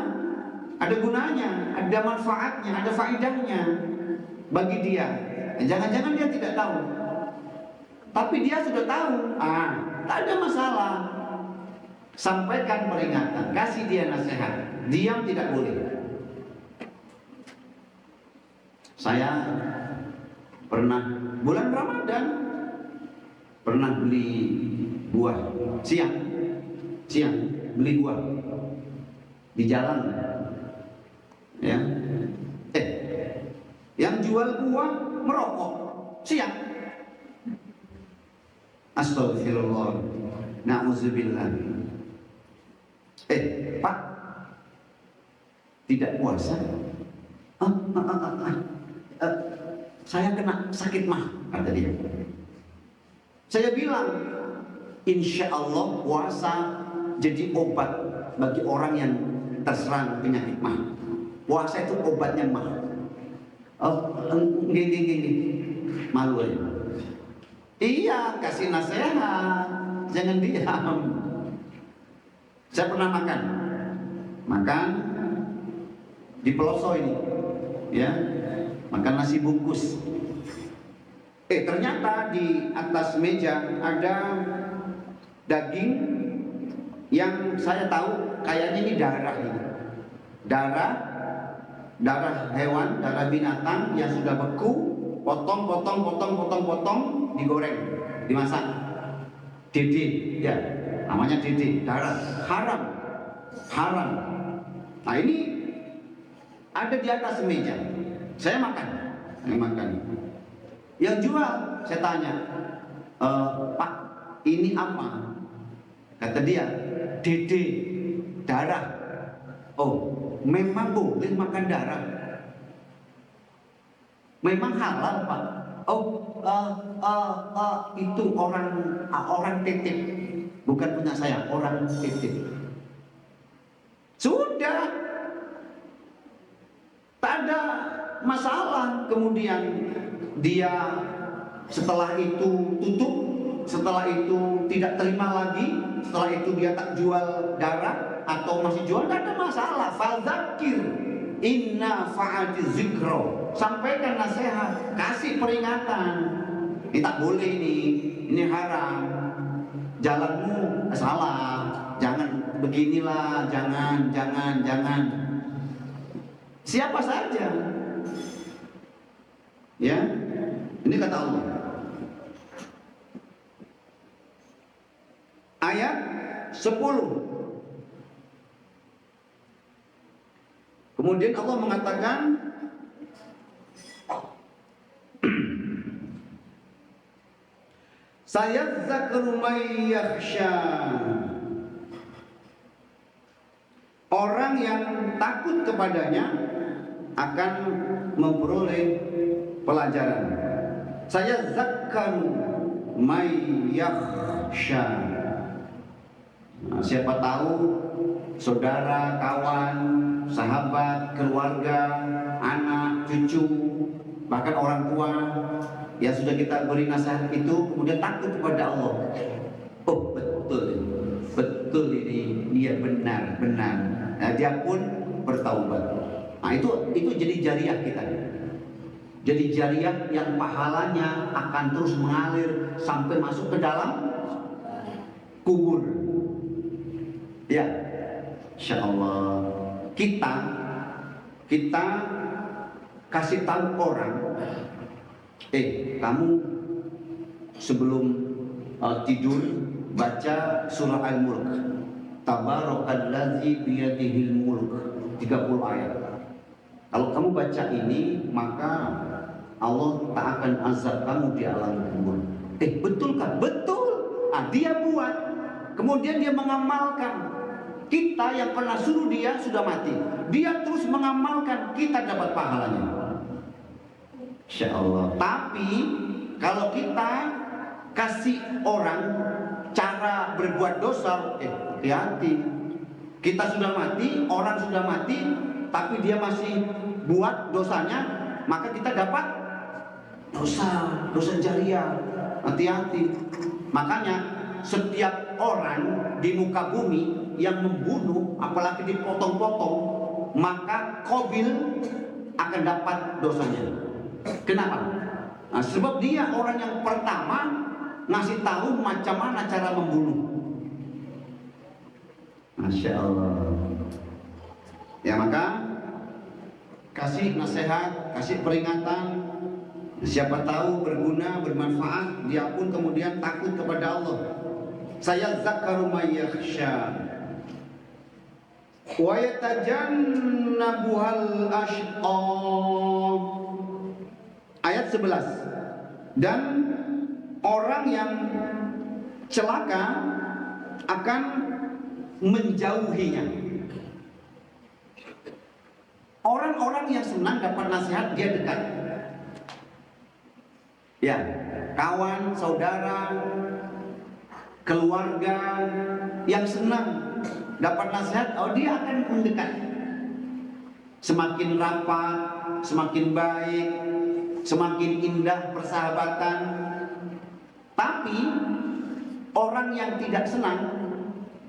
ada gunanya, ada manfaatnya, ada faedahnya bagi dia. Jangan-jangan dia tidak tahu, tapi dia sudah tahu, tak ada masalah. Sampaikan peringatan, kasih dia nasihat, diam tidak boleh. Saya pernah bulan Ramadan pernah beli buah siang beli buah di jalan, ya. Yang jual buah merokok siang. Astagfirullah, na'udzubillah. Pak, tidak puasa? Saya kena sakit mah, kata dia. Saya bilang, insya Allah puasa jadi obat bagi orang yang terserang penyakit mah. Puasa itu obatnya mah. Gini, malu aja. Iya, kasih nasihat, jangan diam. Saya pernah makan di pelosok ini, ya, makan nasi bungkus. Ternyata di atas meja ada daging yang saya tahu kayaknya ini darah ini. Darah hewan, darah binatang yang sudah beku, potong, digoreng, dimasak. Dede, ya, namanya dede, darah, haram. Nah ini ada di atas meja. Saya makan. Yang jual, saya tanya, Pak, ini apa? Kata dia, dede, darah. Oh, memang boleh makan darah? Memang halal, Pak? Itu orang titip, bukan punya saya, orang titip. Sudah, tak ada masalah. Kemudian dia setelah itu tutup, setelah itu tidak terima lagi, setelah itu dia tak jual darah atau masih jual, tidak ada masalah. Fadzakir inna fa'atiz zikro, sampaikan nasihat, kasih peringatan. Ini tak boleh, ini haram, jalanmu salah, jangan beginilah, jangan. Siapa saja. Ya, ini kata Allah. Ayat 10. Kemudian Allah mengatakan sayadzakkaru may yakhsha. Orang yang takut kepadanya akan memperoleh pelajaran. Sayadzakkaru may yakhsha. Nah, siapa tahu saudara, kawan, sahabat, keluarga, anak, cucu, bahkan orang tua yang sudah kita beri nasihat itu kemudian takut kepada Allah. Oh betul ini dia benar. Nah, dia pun bertaubat. Nah itu jadi jariah kita. Jadi jariah yang pahalanya akan terus mengalir sampai masuk ke dalam kubur. Ya, insya Allah kita kasih tahu orang, kamu sebelum tidur baca surah Al-Mulk. Tabarakalladzi biyadihil mulk, 30 ayat. Kalau kamu baca ini, maka Allah tak akan azab kamu di alam kubur. Betulkah? Betul. Dia buat, kemudian dia mengamalkan. Kita yang pernah suruh dia sudah mati, dia terus mengamalkan, kita dapat pahalanya, insya Allah. Tapi kalau kita kasih orang cara berbuat dosa, hati-hati. Kita sudah mati, orang sudah mati, tapi dia masih buat dosanya, maka kita dapat dosa jariah. Hati-hati. Makanya setiap orang di muka bumi yang membunuh, apalagi dipotong-potong, maka Qabil akan dapat dosanya. Kenapa? Nah, sebab dia orang yang pertama ngasih tahu macam mana cara membunuh. Masya Allah. Ya, maka kasih nasihat, kasih peringatan, siapa tahu berguna, bermanfaat, dia pun kemudian takut kepada Allah. Sayadzakkaru may yakhsha wa yatajannabuhal ashqa. Ayat 11. Dan orang yang celaka akan menjauhinya. Orang-orang yang senang dapat nasihat, dia dekat. Ya, kawan, saudara, keluarga yang senang dapat nasihat, dia akan mendekat. Semakin rapat, semakin baik, semakin indah persahabatan. Tapi orang yang tidak senang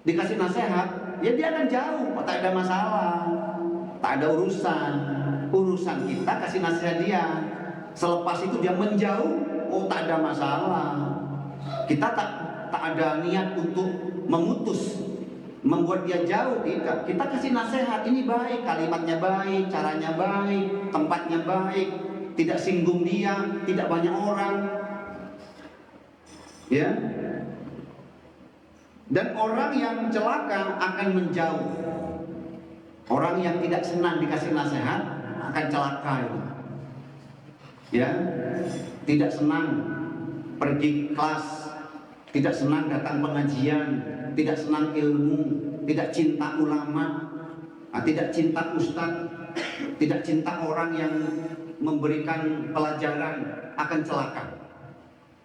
dikasih nasihat, ya dia akan jauh. Tak ada masalah, tak ada urusan kita kasih nasihat dia. Selepas itu dia menjauh, tak ada masalah. Kita tak ada niat untuk memutus, membuat dia jauh. Tidak. Kita kasih nasihat, ini baik, kalimatnya baik, caranya baik, tempatnya baik, tidak singgung dia, tidak banyak orang. Ya. Dan orang yang celaka akan menjauh. Orang yang tidak senang dikasih nasihat akan celaka. Ya, tidak senang pergi kelas, tidak senang datang pengajian, tidak senang ilmu, tidak cinta ulama, tidak cinta ustadz, tidak cinta orang yang memberikan pelajaran, akan celaka.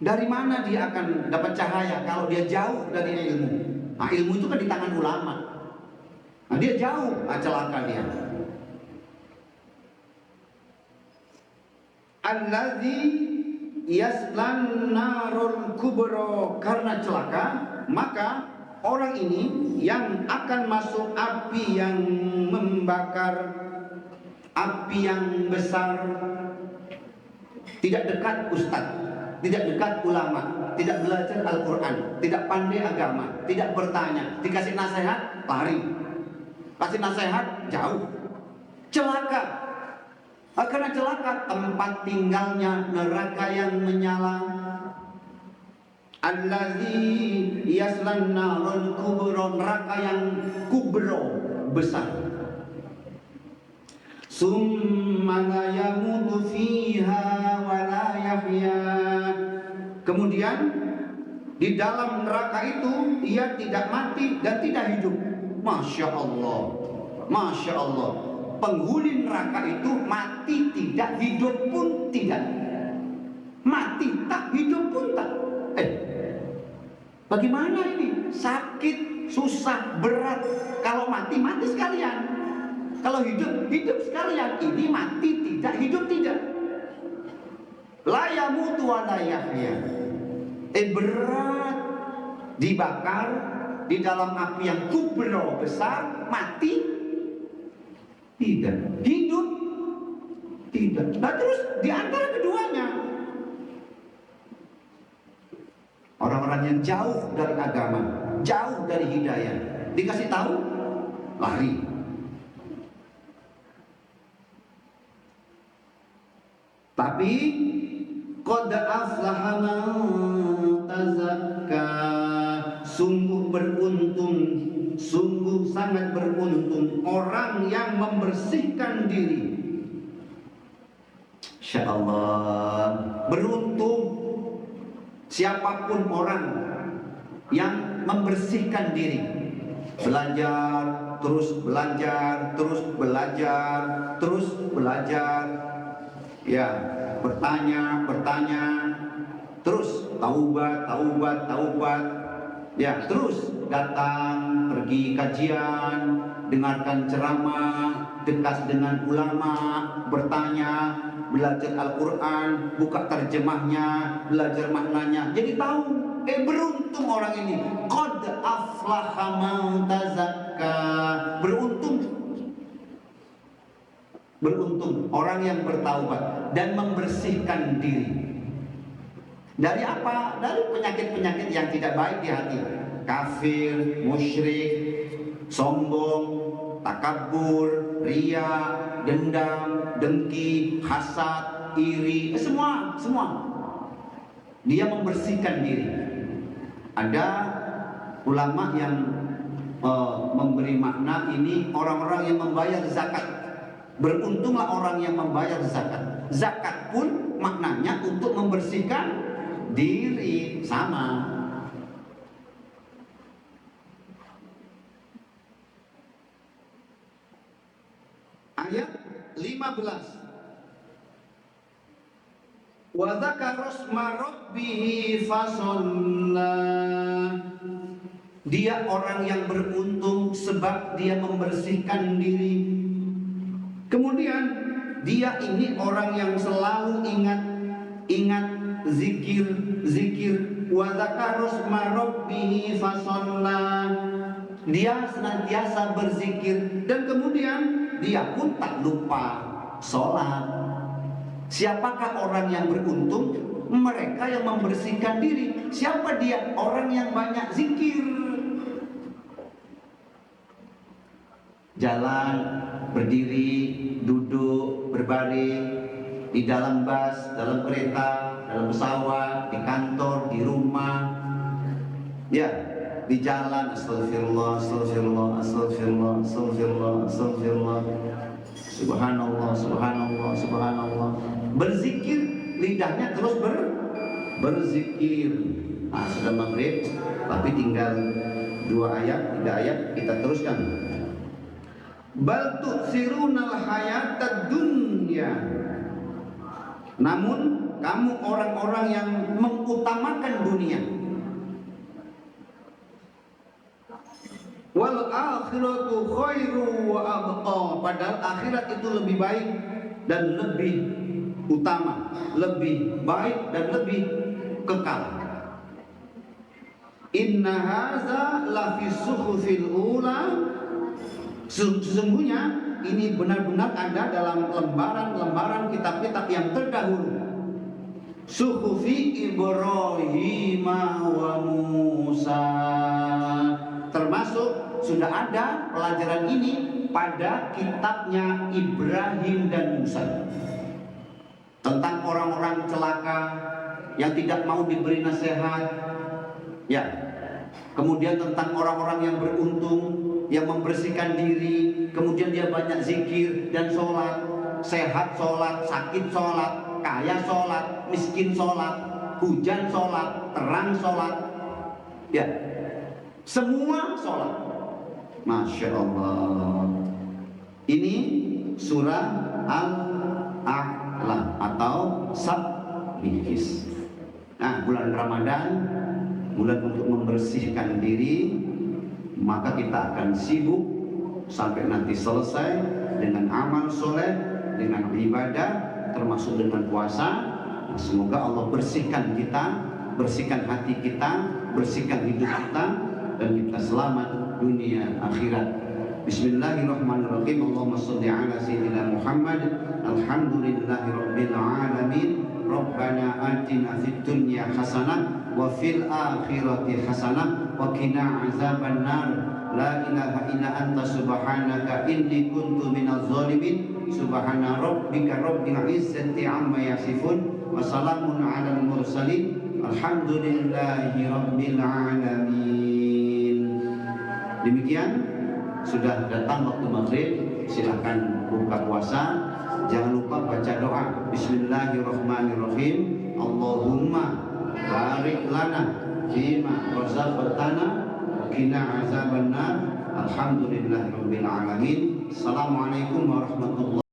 Dari mana dia akan dapat cahaya kalau dia jauh dari ilmu? Ilmu itu kan di tangan ulama. Dia jauh, celaka dia. Alladzi yaslan narul kubro, karena celaka maka orang ini yang akan masuk api yang membakar, api yang besar. Tidak dekat ustaz, tidak dekat ulama, tidak belajar Al-Quran, tidak pandai agama, tidak bertanya, dikasih nasihat lari, kasih nasihat jauh, celaka. Karena celaka tempat tinggalnya neraka yang menyala. Allazi yaslan narul kubro, neraka yang kubro, besar. Summa la yamutu fiha wa la yahya. Kemudian di dalam neraka itu ia tidak mati dan tidak hidup. Masya Allah, Masya Allah. Penghuni neraka itu mati tidak, hidup pun tidak. Mati tak, hidup pun tak. Bagaimana ini? Sakit, susah, berat. Kalau mati, mati sekalian. Kalau hidup, hidup sekalian. Ini mati tidak, hidup tidak. La yamutu wa la yahya. Berat, dibakar di dalam api yang kubro, besar, mati tidak, hidup tidak. Nah terus di antara keduanya, orang-orang yang jauh dari agama, jauh dari hidayah, dikasih tahu lari. Tapi qad aflaha man tazakka, sungguh beruntung, sungguh sangat beruntung orang yang membersihkan diri. Insya Allah, beruntung siapapun orang yang membersihkan diri, belajar, terus belajar, terus belajar, terus belajar, ya, bertanya, terus taubat, ya, terus datang, pergi kajian, dengarkan ceramah, dekat dengan ulama, bertanya, belajar Al-Quran, buka terjemahnya, belajar maknanya, jadi tahu. Beruntung orang ini. Qad aflaha man tazakka. Beruntung orang yang bertaubat dan membersihkan diri. Dari apa? Dari penyakit-penyakit yang tidak baik di hati. Kafir, musyrik, sombong, takabur, riya, dendam, dengki, hasad, iri, semua. Dia membersihkan diri. Ada ulama yang memberi makna ini orang-orang yang membayar zakat. Beruntunglah orang yang membayar zakat. Zakat pun maknanya untuk membersihkan diri, sama. Ayat 15. Wa dzakara isma rabbih fasalla. Dia orang yang beruntung sebab dia membersihkan diri. Kemudian dia ini orang yang selalu ingat zikir. Wa dzakara isma rabbih fasalla. Dia senantiasa berzikir dan kemudian dia pun tak lupa sholat. Siapakah orang yang beruntung? Mereka yang membersihkan diri. Siapa dia? Orang yang banyak zikir. Jalan, berdiri, duduk, berbaring, di dalam bus, dalam kereta, dalam pesawat, di kantor, di rumah, ya, di jalan. Astagfirullah, astagfirullah, astagfirullah, astagfirullah, astagfirullah. Subhanallah, subhanallah, subhanallah. Berzikir, lidahnya terus berzikir. Nah, sudah maghrib, tapi tinggal 2 ayat, 3 ayat, kita teruskan. Bal tu'thirunal hayatad dunya. Namun kamu orang-orang yang mengutamakan dunia. Wal akhiratu khairu wa abqa. Padahal akhirat itu lebih baik dan lebih utama, lebih baik dan lebih kekal. Inna hadza la fi suhufil ula. Sesungguhnya ini benar-benar ada dalam lembaran-lembaran kitab-kitab yang terdahulu. suhufi Ibrahim wa Musa. Termasuk sudah ada pelajaran ini pada kitabnya Ibrahim dan Musa, tentang orang-orang celaka yang tidak mau diberi nasihat, ya. Kemudian tentang orang-orang yang beruntung, yang membersihkan diri, kemudian dia banyak zikir dan sholat, sehat sholat, sakit sholat, kaya sholat, miskin sholat, hujan sholat, terang sholat, ya, semua sholat. Masya Allah. Ini surah Al-A'la atau Sabbihis. Nah, bulan Ramadan, bulan untuk membersihkan diri, maka kita akan sibuk sampai nanti selesai dengan amal soleh, dengan ibadah, termasuk dengan puasa. Semoga Allah bersihkan kita, bersihkan hati kita, bersihkan hidup kita, dan kita selamat dunia akhirat. Bismillahirrahmanirrahim. Allahumma sholli ala sayyidina Muhammad. Alhamdulillahirabbil alamin. Rabbana atina fid dunya hasanah wa fil akhirati hasanah wa qina azabannar. La ilaha illa anta subhanaka inni kuntu minaz zalimin. Subhana rabbika rabbil izzati amma yasifun wa salamun alal mursalin. Alhamdulillahi rabbil alamin. Demikian, sudah datang waktu maghrib, silahkan buka puasa. Jangan lupa baca doa. Bismillahirrahmanirrahim. Allahumma barik lana fima razaqtana wa qina azabannar. Alhamdulillahirabbil alamin. Assalamualaikum warahmatullahi